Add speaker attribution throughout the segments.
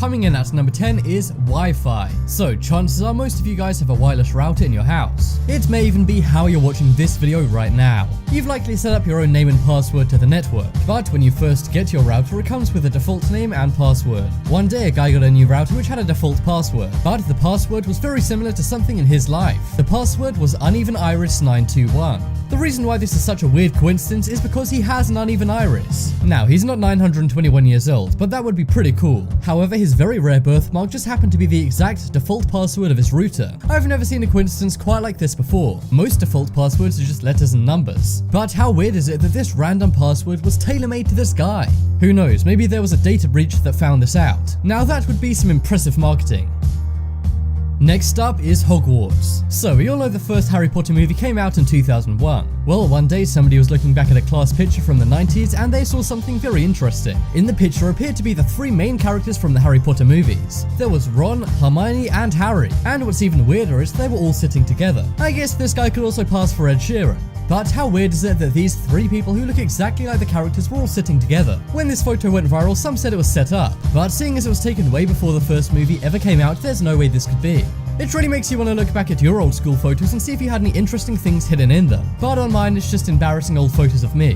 Speaker 1: coming in at number 10 is Wi-Fi. So chances are most of you guys have a wireless router in your house. It may even be how you're watching this video right now. You've likely set up your own name and password to the network, but when you first get your router it comes with a default name and password. One day a guy got a new router which had a default password, but the password was very similar to something in his life. The password was Uneven Iris 921. The reason why this is such a weird coincidence is because he has an uneven iris. Now, he's not 921 years old, but that would be pretty cool. However, his very rare birthmark just happened to be the exact default password of his router. I've never seen a coincidence quite like this before. Most default passwords are just letters and numbers. But how weird is it that this random password was tailor-made to this guy? Who knows, maybe there was a data breach that found this out. Now that would be some impressive marketing. Next up is Hogwarts. So we all know the first Harry Potter movie came out in 2001. Well, one day somebody was looking back at a class picture from the 90s and they saw something very interesting. In the picture appeared to be the three main characters from the Harry Potter movies. There was Ron, Hermione and Harry. And what's even weirder is they were all sitting together. I guess this guy could also pass for Ed Sheeran. But how weird is it that these three people who look exactly like the characters were all sitting together? When this photo went viral, some said it was set up, but seeing as it was taken way before the first movie ever came out, there's no way this could be. It really makes you want to look back at your old school photos and see if you had any interesting things hidden in them, but on mine it's just embarrassing old photos of me.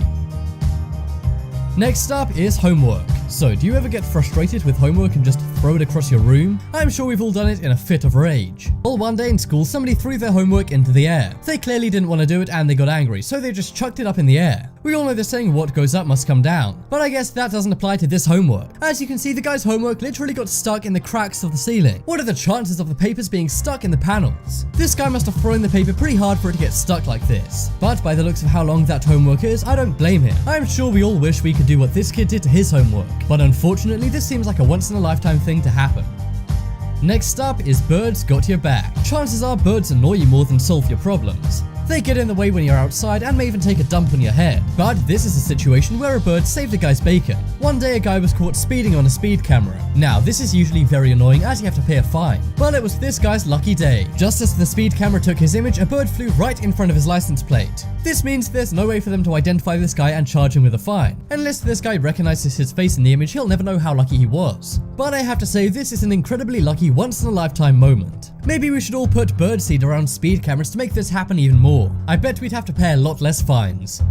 Speaker 1: Next up is homework. So, do you ever get frustrated with homework and just throw it across your room? I'm sure we've all done it in a fit of rage. Well, one day in school, somebody threw their homework into the air. They clearly didn't want to do it and they got angry, so they just chucked it up in the air. We all know the saying, what goes up must come down. But I guess that doesn't apply to this homework. As you can see, the guy's homework literally got stuck in the cracks of the ceiling. What are the chances of the papers being stuck in the panels? This guy must have thrown the paper pretty hard for it to get stuck like this. But by the looks of how long that homework is, I don't blame him. I'm sure we all wish we could do what this kid did to his homework. But unfortunately, this seems like a once-in-a-lifetime thing to happen. Next up is birds got your back. Chances are birds annoy you more than solve your problems. They get in the way when you're outside and may even take a dump on your head. But this is a situation where a bird saved a guy's bacon. One day a guy was caught speeding on a speed camera. Now this is usually very annoying as you have to pay a fine. Well, it was this guy's lucky day. Just as the speed camera took his image, a bird flew right in front of his license plate. This means there's no way for them to identify this guy and charge him with a fine. Unless this guy recognizes his face in the image, he'll never know how lucky he was. But I have to say, this is an incredibly lucky once-in-a-lifetime moment. Maybe we should all put birdseed around speed cameras to make this happen even more. I bet we'd have to pay a lot less fines.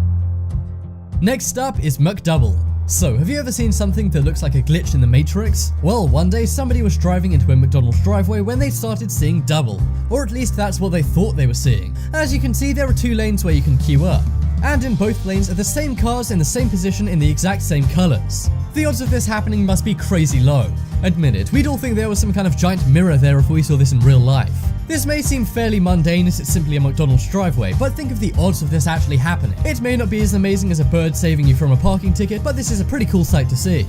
Speaker 1: Next up is McDouble. So, have you ever seen something that looks like a glitch in the Matrix? Well, one day somebody was driving into a McDonald's driveway when they started seeing double. Or at least that's what they thought they were seeing. As you can see, there are two lanes where you can queue up. And in both lanes are the same cars in the same position in the exact same colors. The odds of this happening must be crazy low. Admit it, we'd all think there was some kind of giant mirror there if we saw this in real life. This may seem fairly mundane as it's simply a McDonald's driveway, but think of the odds of this actually happening. It may not be as amazing as a bird saving you from a parking ticket, but this is a pretty cool sight to see.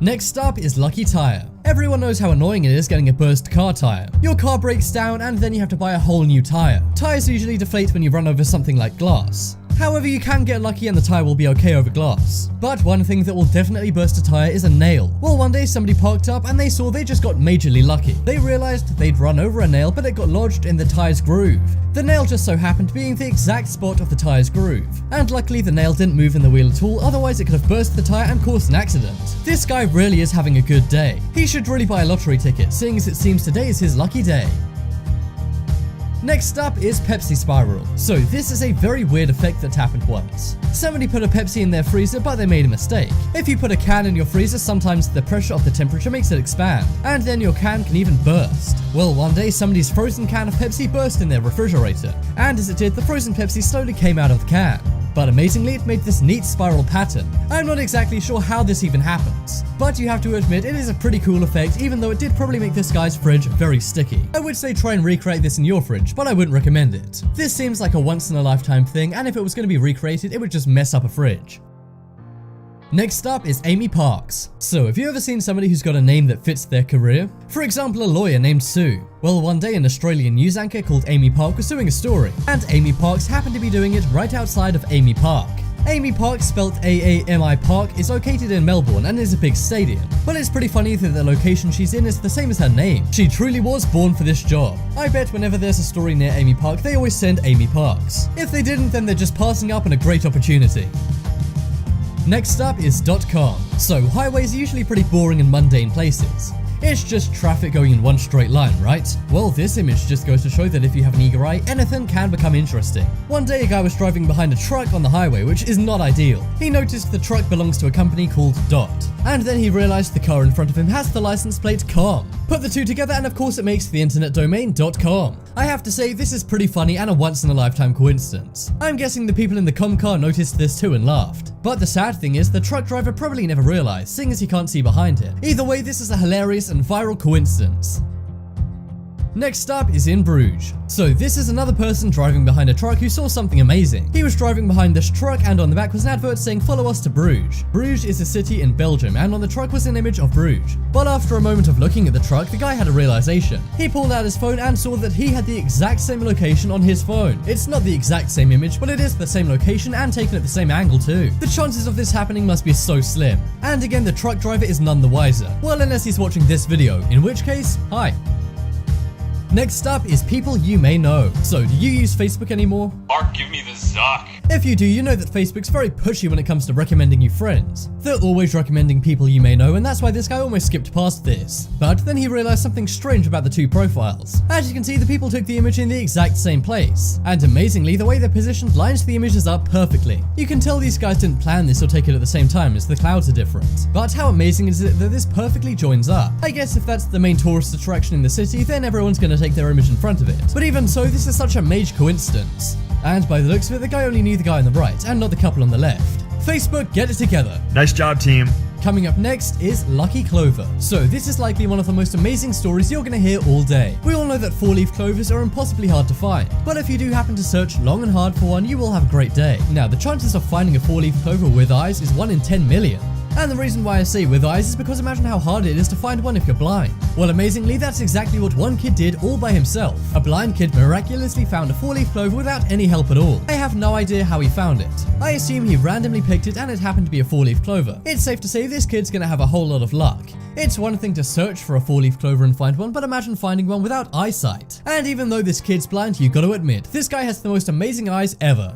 Speaker 1: Next up is Lucky Tire. Everyone knows how annoying it is getting a burst car tire. Your car breaks down and then you have to buy a whole new tire. Tires usually deflate when you run over something like glass. However, you can get lucky and the tire will be okay over glass. But one thing that will definitely burst a tire is a nail. Well, one day somebody parked up and they saw they just got majorly lucky. They realized they'd run over a nail, but it got lodged in the tire's groove. The nail just so happened to be in the exact spot of the tire's groove. And luckily the nail didn't move in the wheel at all, otherwise it could have burst the tire and caused an accident. This guy really is having a good day. He should really buy a lottery ticket, seeing as it seems today is his lucky day. Next up is Pepsi Spiral. So this is a very weird effect that happened once. Somebody put a Pepsi in their freezer, but they made a mistake. If you put a can in your freezer, sometimes the pressure of the temperature makes it expand, and then your can can even burst. Well, one day somebody's frozen can of Pepsi burst in their refrigerator, and as it did, the frozen Pepsi slowly came out of the can. But amazingly, it made this neat spiral pattern. I'm not exactly sure how this even happens, but you have to admit it is a pretty cool effect, even though it did probably make this guy's fridge very sticky. I would say try and recreate this in your fridge, but I wouldn't recommend it. This seems like a once-in-a-lifetime thing, and if it was going to be recreated, it would just mess up a fridge. Next up is Amy Parks. So, have you ever seen somebody who's got a name that fits their career? For example, a lawyer named Sue. Well, one day an Australian news anchor called Amy Park was doing a story, and Amy Parks happened to be doing it right outside of Amy Park. Amy Park, spelt A-A-M-I Park, is located in Melbourne and is a big stadium. But it's pretty funny that the location she's in is the same as her name. She truly was born for this job. I bet whenever there's a story near Amy Park, they always send Amy Parks. If they didn't, then they're just passing up on a great opportunity. Next up is .com. So highways are usually pretty boring and mundane places. It's just traffic going in one straight line, right? Well, this image just goes to show that if you have an eager eye, anything can become interesting. One day a guy was driving behind a truck on the highway, which is not ideal. He noticed the truck belongs to a company called Dot. And then he realized the car in front of him has the license plate com. Put the two together and of course it makes the internet domain .com. I have to say this is pretty funny and a once-in-a-lifetime coincidence. I'm guessing the people in the com car noticed this too and laughed. But the sad thing is the truck driver probably never realized, seeing as he can't see behind him. Either way, this is a hilarious and viral coincidence. Next up is in Bruges. So this is another person driving behind a truck who saw something amazing. He was driving behind this truck and on the back was an advert saying follow us to Bruges. Bruges is a city in Belgium and on the truck was an image of Bruges. But after a moment of looking at the truck, the guy had a realization. He pulled out his phone and saw that he had the exact same location on his phone. It's not the exact same image, but it is the same location and taken at the same angle too. The chances of this happening must be so slim. And again, the truck driver is none the wiser. Well, unless he's watching this video, in which case, hi. Next up is people you may know. So, do you use Facebook anymore?
Speaker 2: Mark, give me the Zuck.
Speaker 1: If you do, you know that Facebook's very pushy when it comes to recommending you friends. They're always recommending people you may know, and that's why this guy almost skipped past this. But then he realized something strange about the two profiles. As you can see, the people took the image in the exact same place. And amazingly, the way they're positioned lines the images up perfectly. You can tell these guys didn't plan this or take it at the same time as the clouds are different. But how amazing is it that this perfectly joins up? I guess if that's the main tourist attraction in the city, then everyone's gonna take their image in front of it. But even so, this is such a major coincidence. And by the looks of it, the guy only knew the guy on the right and not the couple on the left. Facebook, get it together.
Speaker 3: Nice job, team.
Speaker 1: Coming up next is Lucky Clover. So this is likely one of the most amazing stories you're gonna hear all day. We all know that 4-leaf clovers are impossibly hard to find, but if you do happen to search long and hard for one, you will have a great day. Now, the chances of finding a 4-leaf clover with eyes is 1 in 10 million. And the reason why I say with eyes is because imagine how hard it is to find one if you're blind. Well, amazingly, that's exactly what one kid did all by himself. A blind kid miraculously found a 4-leaf clover without any help at all. I have no idea how he found it. I assume he randomly picked it and it happened to be a 4-leaf clover. It's safe to say this kid's gonna have a whole lot of luck. It's one thing to search for a 4-leaf clover and find one, but imagine finding one without eyesight. And even though this kid's blind, you gotta admit, this guy has the most amazing eyes ever.